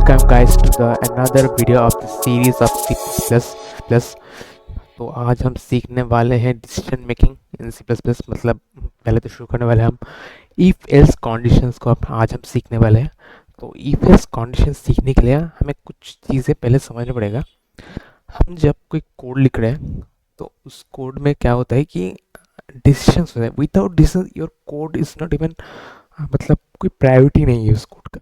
welcome guys to the another video of the series of C++। तो आज हम सीखने वाले हैं डिसीजन मेकिंग इन C++। मतलब पहले तो शुरू करने वाले हम इफ एल्स कंडीशंस को आज हम सीखने वाले हैं। तो इफ एल्स कंडीशंस सीखने के लिए हमें कुछ चीज़ें पहले समझना पड़ेगा। हम जब कोई कोड लिख रहे हैं तो उस कोड में क्या होता है कि डिसीजंस होते हैं। Without decision your code is not even, मतलब कोई प्रायोरिटी नहीं है उस कोड का।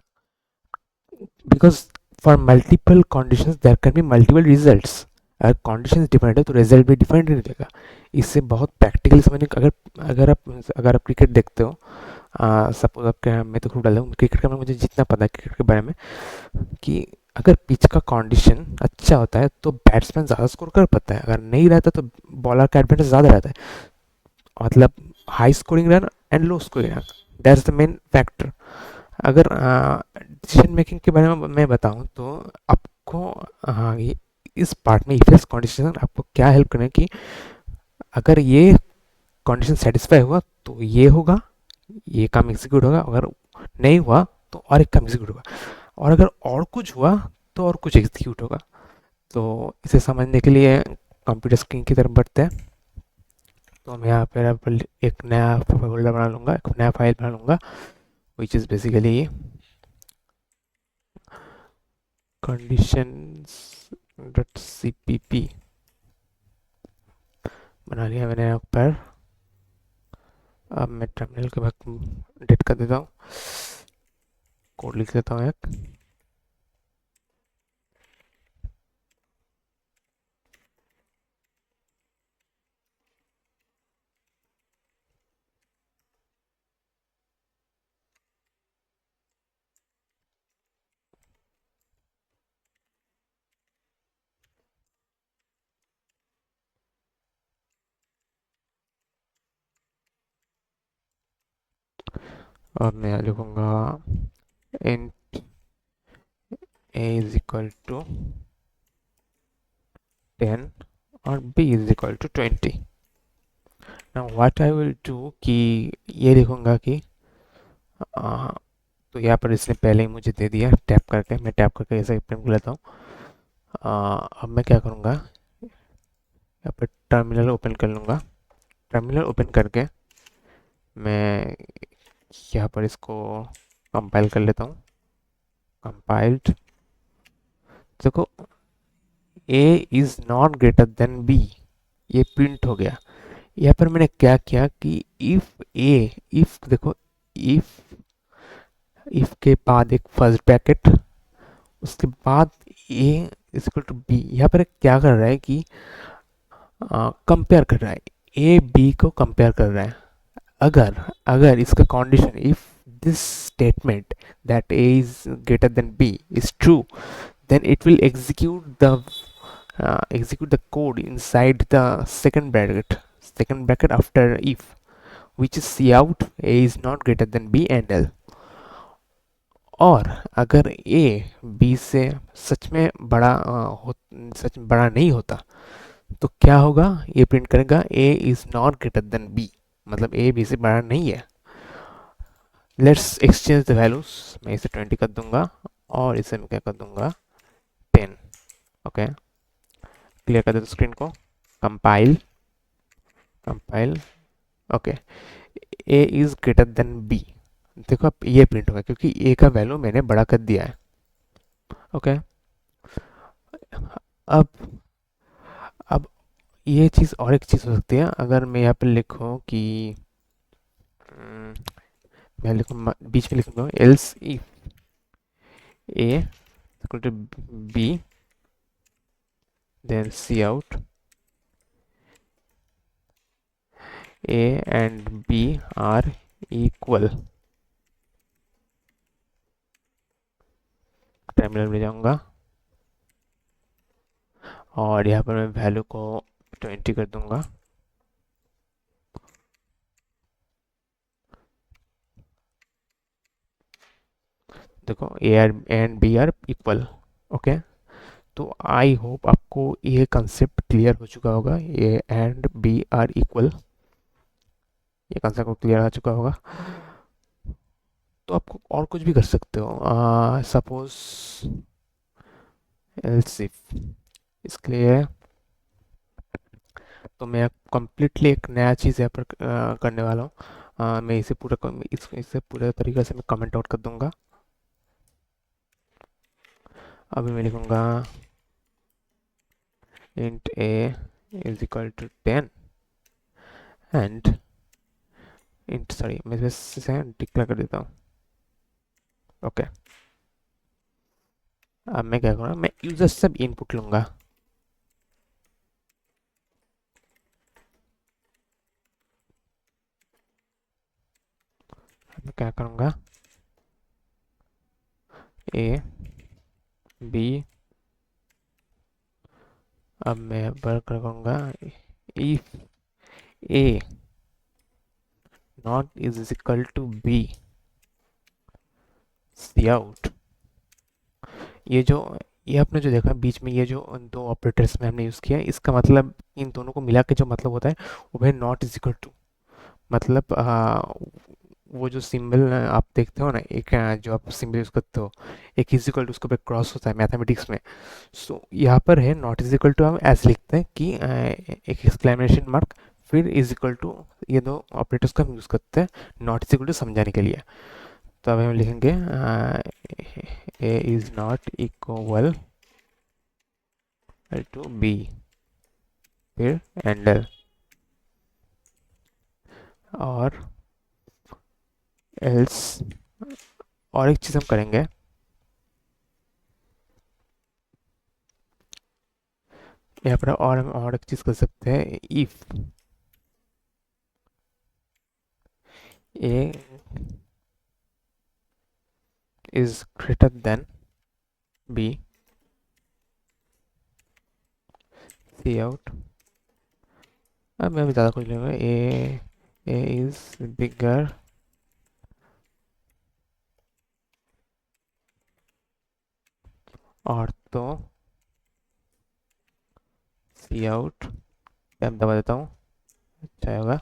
Because for multiple conditions there can be multiple results. अगर कंडीशंस डिफरेंट है तो रिजल्ट भी डिफरेंट ही रहेगा। इससे बहुत प्रैक्टिकली समझने, अगर आप क्रिकेट देखते हो, सपोज आपके, मैं तो खूब डालता हूँ क्रिकेट का, मुझे जितना पता है क्रिकेट के बारे में, कि अगर पिच का कंडीशन अच्छा होता है तो बैट्समैन ज़्यादा स्कोर कर पाता है, अगर नहीं रहता तो बॉलर का एडवांटेज ज़्यादा रहता है। मतलब high scoring run and low scoring run, that's the main factor. अगर डिसीजन मेकिंग के बारे में मैं बताऊं तो आपको, हाँ, ये इस पार्ट में इफ एल्स कंडीशन आपको क्या हेल्प करें कि अगर ये कंडीशन सेटिस्फाई हुआ तो ये होगा, ये काम एग्जीक्यूट होगा, अगर नहीं हुआ तो और एक काम एग्जीक्यूट होगा, और अगर और कुछ हुआ तो और कुछ एग्जीक्यूट होगा। तो इसे समझने के लिए कंप्यूटर स्क्रीन की तरफ बढ़ते हैं। तो मैं यहाँ पर एक नया फोल्डर बना लूँगा, एक नया फाइल बना लूँगा, विच इज़ बेसिकली conditions.cpp बना लिया मैंने यहाँ पर। अब मैं टर्मिनल के बाद डेट कर देता हूँ, कोड लिख देता हूँ एक। और मैं लिखूँगा int a is equal to 10 और b is equal to 20। now what I will do कि ये लिखूँगा कि तो यहाँ पर इसने पहले ही मुझे दे दिया टैप करके, मैं टैप करके ऐसे प्रिंट कर लेता हूँ। अब मैं क्या करूँगा, यहाँ पर टर्मिनल ओपन कर लूँगा। टर्मिनल ओपन करके मैं यहाँ पर इसको कंपाइल कर लेता हूँ। कंपाइल्ड, देखो a is not greater than b, ये प्रिंट हो गया। यहाँ पर मैंने क्या किया कि इफ देखो, इफ के बाद एक फर्स्ट ब्रैकेट, उसके बाद a is equal to b। यहाँ पर क्या कर रहा है कि कंपेयर कर रहा है, a b को कंपेयर कर रहा है। अगर अगर इसका condition, if this statement that a is greater than b is true, then it will execute the code inside the second bracket after if, which is cout a is not greater than b and l। और अगर a b से सच में सच में बड़ा नहीं होता तो क्या होगा, ये प्रिंट करेगा a is not greater than b, मतलब a b से बड़ा नहीं है। लेट्स एक्सचेंज द वैल्यूज, मैं इसे 20 कर दूंगा और इसे मैं क्या कर दूंगा 10। ओके, क्लियर कर देते स्क्रीन को। Compile, okay, a is greater then b। देखो अब ये प्रिंट होगा क्योंकि a का वैल्यू मैंने बड़ा कर दिया है। ओके, अब अब ये चीज़, और एक चीज़ हो सकती है, अगर मैं यहाँ पे लिखूँ कि मैं लिखूँ, बीच में लिखूँगा else if a equal to b then cout a and b are equal। Terminal में जाऊंगा और यहाँ पर मैं वैल्यू को 20 कर दूंगा। देखो A and B are equal. Okay, तो आई होप आपको ये कंसेप्ट क्लियर हो चुका होगा, A and B are equal, ये कंसेप्ट को क्लियर हो चुका होगा। तो आपको और कुछ भी कर सकते हो। सपोज एल्स इफ इसके लिए तो मैं कम्प्लीटली एक नया चीज़ यहाँ पर करने वाला हूँ। मैं इसे इसे पूरे तरीके से मैं कमेंट आउट कर दूंगा। अभी मैं लिखूंगा int A is equal to 10 and int sorry मैं इसे डिक्लेयर कर देता हूँ। ओके, अब मैं क्या करूँगा, मैं यूजर से इनपुट लूंगा। मैं क्या करूँगा, ए बी, अब मैं वर्क करूँगा if A not is equal to B C out. ये जो ये आपने जो देखा बीच में, ये जो दो ऑपरेटर्स में हमने यूज़ किया है, इसका मतलब इन दोनों को मिला के जो मतलब होता है वो भाई नॉट इज इक्वल टू, मतलब वो जो सिंबल आप देखते हो ना, एक जो आप सिंबल यूज़ करते हो, एक इज इक्वल टू उसके ऊपर क्रॉस होता है मैथमेटिक्स में। सो यहाँ पर है नॉट इज इक्वल टू, हम ऐसे लिखते हैं कि एक एक्सक्लेमेशन मार्क फिर इज इक्वल टू, ये दो ऑपरेटर्स को हम यूज़ करते हैं नॉट इज इक्वल टू समझाने के लिए। तो अब हम लिखेंगे A is not equal to B, फिर एंडल, और एल्स, और एक चीज़ हम करेंगे, यहाँ पर और हम और एक चीज़ कर सकते हैं, if A is greater than B C out. अब मैं भी ज़्यादा कुछ लूँगा, ए इज बिगर और तो सी आउट, मैं दबा देता हूँ, अच्छा होगा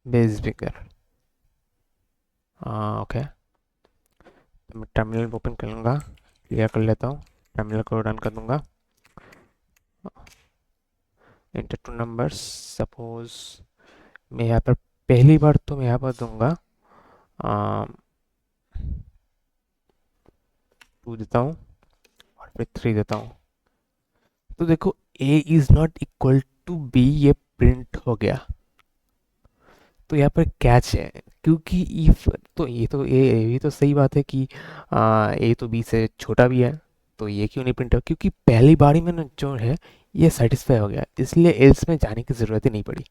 बे इज बिगर। हाँ ओके, तो मैं टर्मिनल ओपन कर लूँगा, क्लियर कर लेता हूँ, टर्मिनल को रन कर दूँगा। इंटर टू नंबर्स, सपोज मैं यहाँ पर पहली बार तो मैं यहाँ पर दूंगा 2 देता हूँ और फिर 3 देता हूँ। तो देखो a is not equal to b ये प्रिंट हो गया। तो यहाँ पर कैच है, क्योंकि इफ तो ये तो सही बात है कि a तो b से छोटा भी है, तो ये क्यों नहीं प्रिंट हो, क्योंकि पहली बार ही मैंने जो है ये सेटिस्फाई हो गया, इसलिए एल्स में जाने की ज़रूरत ही नहीं पड़ी।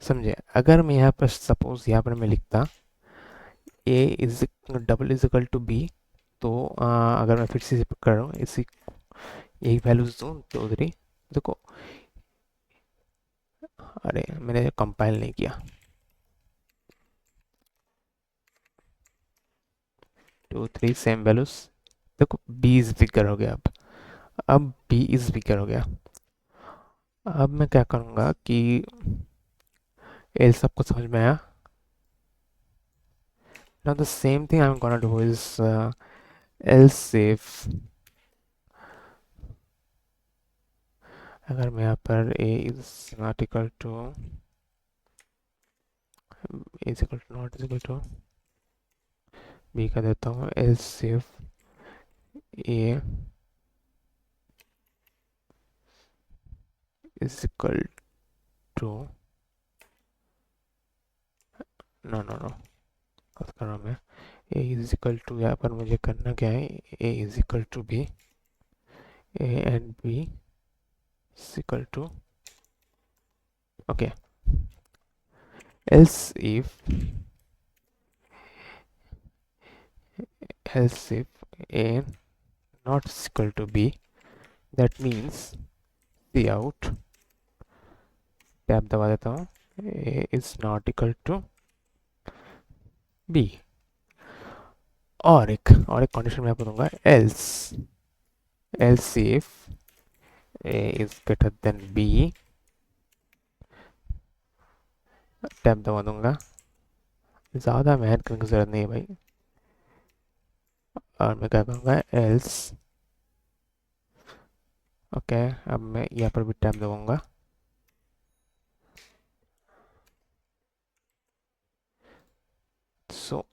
समझे, अगर मैं यहाँ पर सपोज यहाँ पर मैं लिखता a is double is equal to b, तो अगर मैं फिर से कर रहा हूँ इसी यही वैल्यूज दूँ 2 3, देखो अरे मैंने कंपाइल नहीं किया, 2 3 सेम वैल्यूज, देखो बी इज बिगर हो गया। अब बी इज बिगर हो गया। अब मैं क्या करूँगा कि एल सबको समझ में आया। Now the same thing I am gonna do is else if, अगर मैं यहाँ पर a is not equal to is equal to not is equal to b का देता हूँ, else if A is equal to, no no no बात कर रहा हूँ मैं, ए इज इक्वल टू, यहाँ पर मुझे करना क्या है, a is equal to b, a and b is equal to, okay, else if else if a not is equal to b, that means C out, tab दबा देता हूँ, a is not equal to b, और एक condition मैं आपको दूंगा, else if a is greater than b, tab दबा दूंगा, ज़्यादा मेहनत करने की जरूरत नहीं है भाई, और मैं क्या करूँगा else ओके, अब मैं यहाँ पर भी टैब दबाऊंगा। So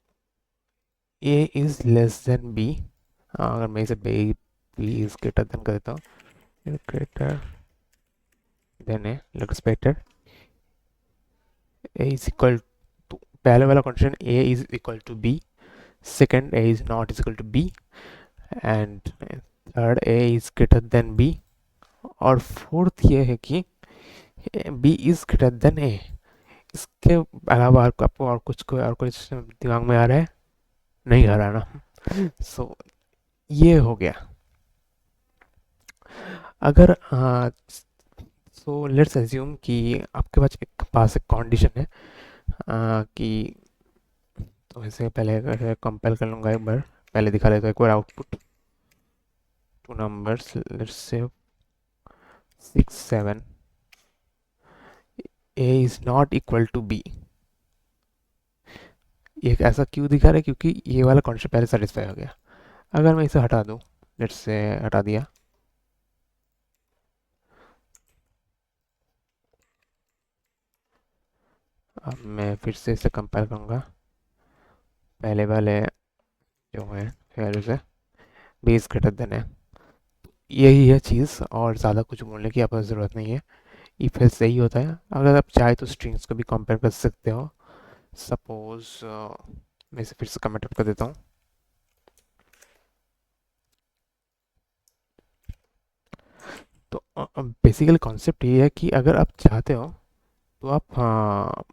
a is less than b. अगर मैं इसे बी इज ग्रेटर देन कर देता हूँ, greater than A, let's expected A is equal to, पहले वाला condition A is equal to B, second A is not is equal to B, and third A is greater than B, और fourth ये है कि B is greater than A. इसके अलावा आपको और कुछ दिमाग में आ रहा है? नहीं आ रहा ना? सो ये हो गया। अगर सो लेट्स एज्यूम कि आपके पास एक कंडीशन है कि, तो इसे पहले कंपेल कर लूँगा एक बार, पहले दिखा लेता हूँ एक बार output. Two numbers, let's say 6 7, a is not equal to b. ये ऐसा क्यों दिखा रहा है? क्योंकि ये वाला कंडीशन पहले सेटिस्फाई हो गया। अगर मैं इसे हटा दूँ, लेट्स से हटा दिया, अब मैं फिर से इसे कंपेयर करूँगा पहले वाले जो है वैल्यू से, बेस ग्रेटर देन है। यही है चीज़, और ज़्यादा कुछ बोलने की आपको ज़रूरत नहीं है। इफ एल्स सही होता है। अगर आप चाहे तो स्ट्रिंग्स को भी कंपेयर कर सकते हो। सपोज मैं इसे फिर से कमेंट कर देता हूँ। तो बेसिकली कॉन्सेप्ट ये है कि अगर आप चाहते हो तो आप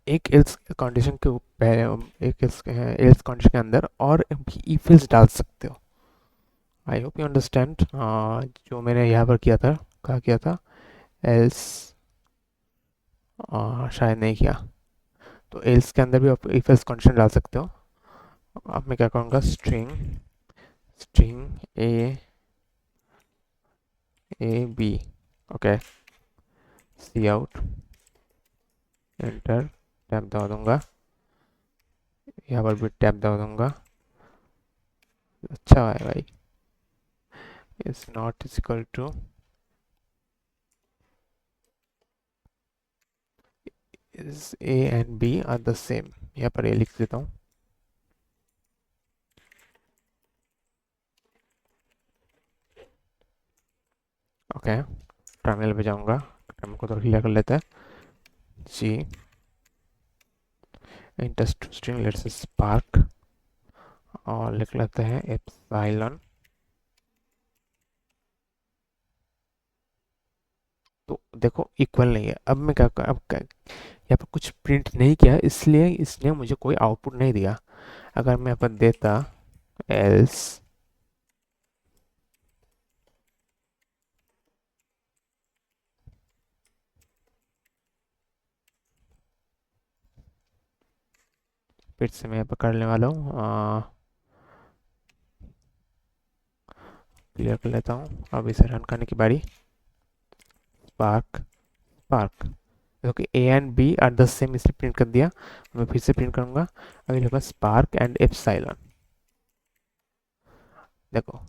एक एल्स कंडीशन के एक एल्स कंडीशन के अंदर और भी इफ एल्स डाल सकते हो। I hope you understand. जो मैंने यहाँ पर किया था, क्या किया था, एल्स शायद नहीं किया। तो एल्स के अंदर भी आप इफ एल्स कंडीशन डाल सकते हो। अब मैं क्या करूँगा, string string A B, okay, C out, enter, tab दबा दूंगा, यहाँ पर भी टैब दबा दूंगा। अच्छा है भाई, is not is equal to, is A and B are the same. यहाँ पर ए लिख देता हूँ। ओके, टर्मिनल पे जाऊंगा, टर्मिनल को थोड़ा क्लियर कर लेते हैं। जी इंटर स्ट्रिंग, लेट्स स्पार्क, और लिख लेते हैं एप्सिलॉन। तो देखो इक्वल नहीं है। अब मैं यहाँ पर कुछ प्रिंट नहीं किया, इसलिए इसने मुझे कोई आउटपुट नहीं दिया। अगर मैं यहाँ पर देता एल्स, फिर से मैं यहाँ पर करने वाला हूँ, क्लियर कर लेता हूँ। अब इसे रन करने की बारी। स्पार्क स्पार्क, क्योंकि A and B are the same, इसलिए प्रिंट कर दिया। मैं फिर से प्रिंट करूँगा, अभी लिखूँगा स्पार्क एंड एप्सिलॉन। देखो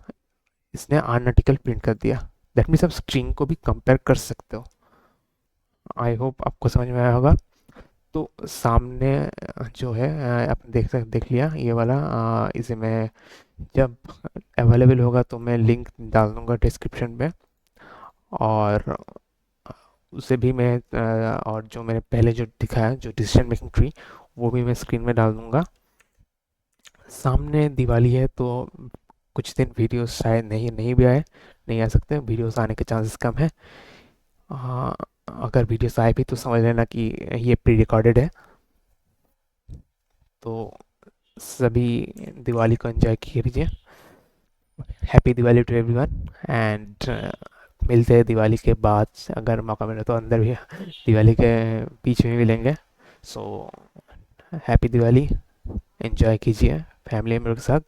इसने आर्टिकल प्रिंट कर दिया। दैट मीन्स आप स्ट्रिंग को भी कंपेयर कर सकते हो। आई होप आपको समझ में आया होगा। तो सामने जो है आप देख लिया ये वाला। इसे मैं जब अवेलेबल होगा तो मैं लिंक डाल दूँगा डिस्क्रिप्शन में, और उसे भी मैं और जो मैंने पहले जो दिखाया जो डिसीजन मेकिंग ट्री, वो भी मैं स्क्रीन में डाल दूँगा। सामने दिवाली है तो कुछ दिन वीडियोस शायद नहीं भी आए, नहीं आ सकते, वीडियोस आने के चांसेस कम है। अगर वीडियोस आए भी तो समझ लेना कि ये प्री रिकॉर्डेड है। तो सभी दिवाली को एंजॉय कीजिए। Happy Diwali to everyone, and मिलते हैं दिवाली के बाद, अगर मौका मिले तो अंदर भी दिवाली के बीच में भी लेंगे। सो हैप्पी दिवाली, एंजॉय कीजिए फैमिली मेम्बर के साथ।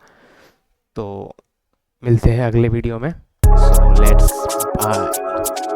तो मिलते हैं अगले वीडियो में। So let's bye.